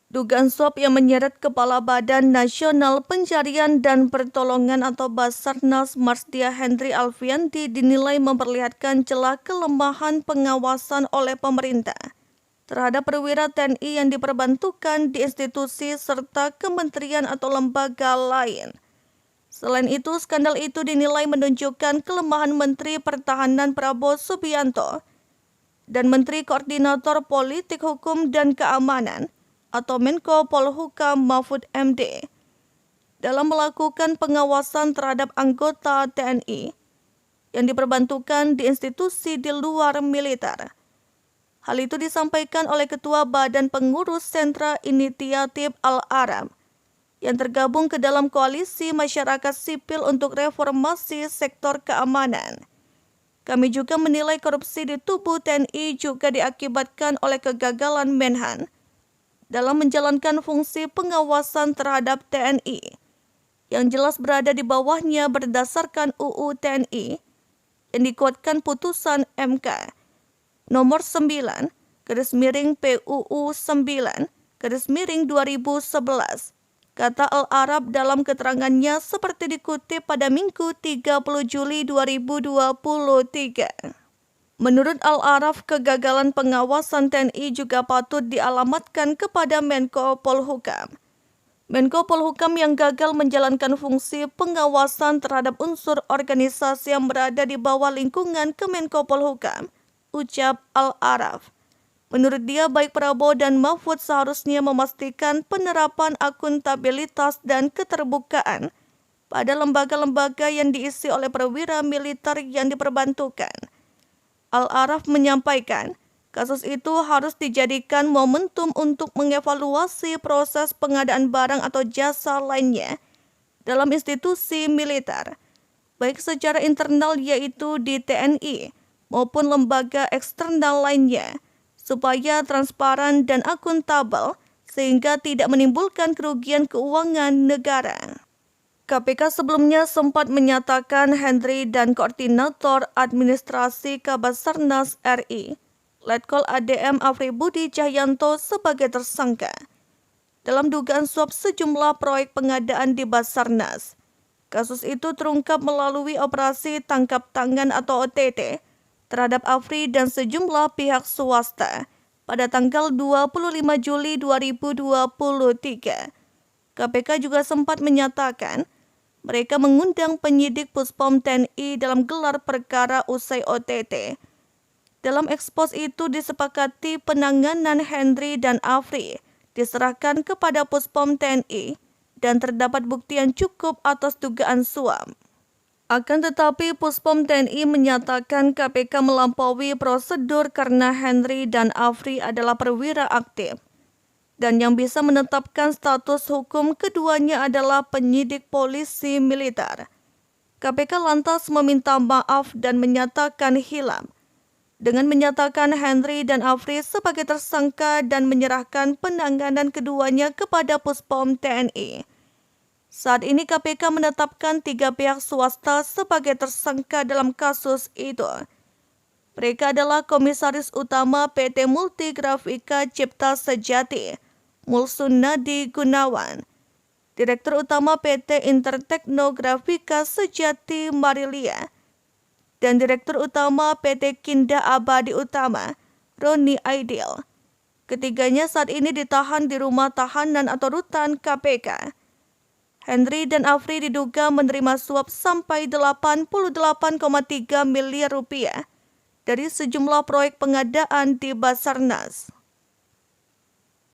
Dugaan suap yang menyeret Kepala Badan Nasional Pencarian dan Pertolongan atau Basarnas Marsdia Hendry Alfianti dinilai memperlihatkan celah kelemahan pengawasan oleh pemerintah terhadap perwira TNI yang diperbantukan di institusi serta kementerian atau lembaga lain. Selain itu, skandal itu dinilai menunjukkan kelemahan Menteri Pertahanan Prabowo Subianto dan Menteri Koordinator Politik Hukum dan Keamanan atau Menko Polhukam Mahfud MD dalam melakukan pengawasan terhadap anggota TNI yang diperbantukan di institusi di luar militer. Hal itu disampaikan oleh Ketua Badan Pengurus Sentra Inisiatif Al-Arab yang tergabung ke dalam Koalisi Masyarakat Sipil untuk Reformasi Sektor Keamanan. Kami juga menilai korupsi di tubuh TNI juga diakibatkan oleh kegagalan Menhan dalam menjalankan fungsi pengawasan terhadap TNI yang jelas berada di bawahnya berdasarkan UU TNI yang dikuatkan putusan MK nomor 9/PUU 9/2011, kata Al-Arab dalam keterangannya seperti dikutip pada Minggu 30 Juli 2023. Menurut Al-Araf, kegagalan pengawasan TNI juga patut dialamatkan kepada Menko Polhukam. Menko Polhukam yang gagal menjalankan fungsi pengawasan terhadap unsur organisasi yang berada di bawah lingkungan Kemenko Polhukam, ucap Al-Araf. Menurut dia, baik Prabowo dan Mahfud seharusnya memastikan penerapan akuntabilitas dan keterbukaan pada lembaga-lembaga yang diisi oleh perwira militer yang diperbantukan. Al-Araf menyampaikan, kasus itu harus dijadikan momentum untuk mengevaluasi proses pengadaan barang atau jasa lainnya dalam institusi militer, baik secara internal yaitu di TNI maupun lembaga eksternal lainnya, supaya transparan dan akuntabel sehingga tidak menimbulkan kerugian keuangan negara. KPK sebelumnya sempat menyatakan Hendry dan Koordinator Administrasi Kabasarnas RI, Letkol ADM Afri Budi Cahyanto sebagai tersangka dalam dugaan suap sejumlah proyek pengadaan di Basarnas. Kasus itu terungkap melalui operasi tangkap tangan atau OTT terhadap Afri dan sejumlah pihak swasta pada tanggal 25 Juli 2023. KPK juga sempat menyatakan mereka mengundang penyidik Puspom TNI dalam gelar perkara usai OTT. Dalam ekspos itu disepakati penanganan Hendry dan Afri diserahkan kepada Puspom TNI dan terdapat bukti yang cukup atas dugaan suap. Akan tetapi Puspom TNI menyatakan KPK melampaui prosedur karena Hendry dan Afri adalah perwira aktif dan yang bisa menetapkan status hukum keduanya adalah penyidik polisi militer. KPK lantas meminta maaf dan menyatakan hilang dengan menyatakan Hendry dan Afri sebagai tersangka dan menyerahkan penanganan keduanya kepada Puspom TNI. Saat ini KPK menetapkan 3 pihak swasta sebagai tersangka dalam kasus itu. Mereka adalah Komisaris Utama PT Multigrafika Cipta Sejati, Mulsunadi Gunawan, Direktur Utama PT Interteknografika Sejati Marilia, dan Direktur Utama PT Kinda Abadi Utama, Roni Aidil. Ketiganya saat ini ditahan di rumah tahanan atau rutan KPK. Hendry dan Afri diduga menerima suap sampai 88,3 miliar rupiah dari sejumlah proyek pengadaan di Basarnas.